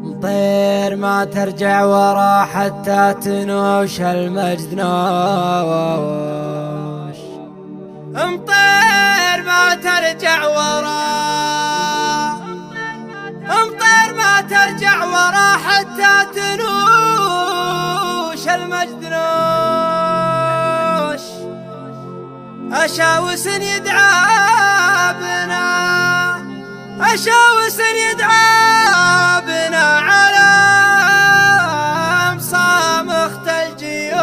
طير ما ترجع ورا حتى تنوش المجد نوش. امطير ما ترجع ورا، امطير ما ترجع ورا حتى تنوش المجد نوش. أشاوس يدعى بنا، أشاوس يدعى بنا على مصامخة الجيوش.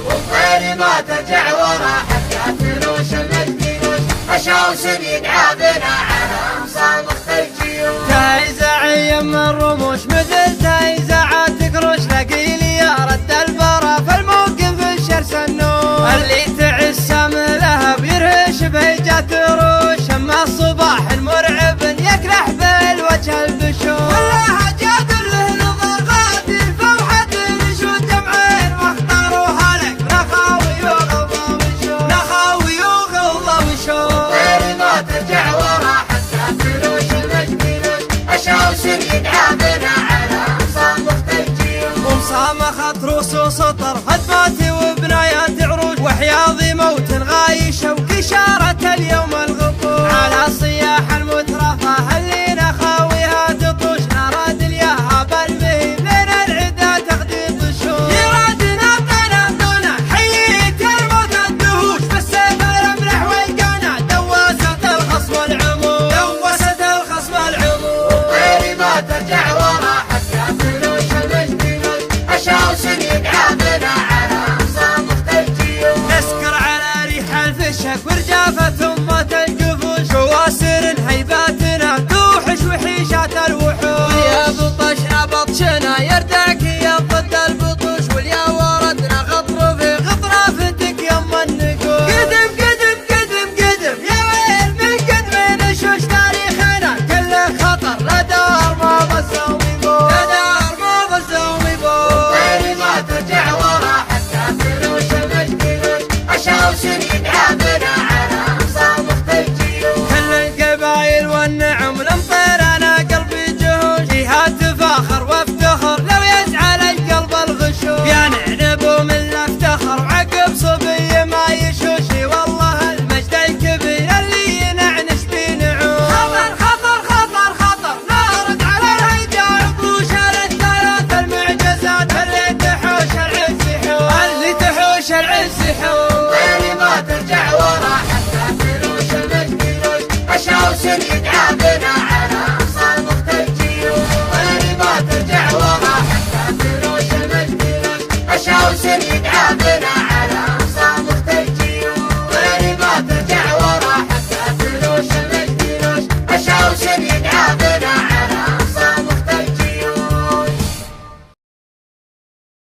والطير ما ترجع ورا حتى تنوش المجد نوش. أشاوس يدعى بنا على مصامخة الجيوش. تايزع يم الرموش مثل تايزعات قروش، لقيلي يا رد البرا فالموقف الشرس النور. اللي تعسى من لهب يرهش بهجات روش، اما الصباح المرعب يكلح بالوجه البشور. والله جادر له نظر غادر فوحة نشود جمعين واختاروها لك نخاوي وغضا وشور، نخاوي وغضا وشور. والطير ما ترجع ورا حتى تنوش المجد نوش. أشاوس يدعى بنا على مصامخة الجيوش. ومصامخة روس وسطر هدماتي وبنايات عروج، وحياضي موت غايشة وكشارة اليوم الغطور. على صيام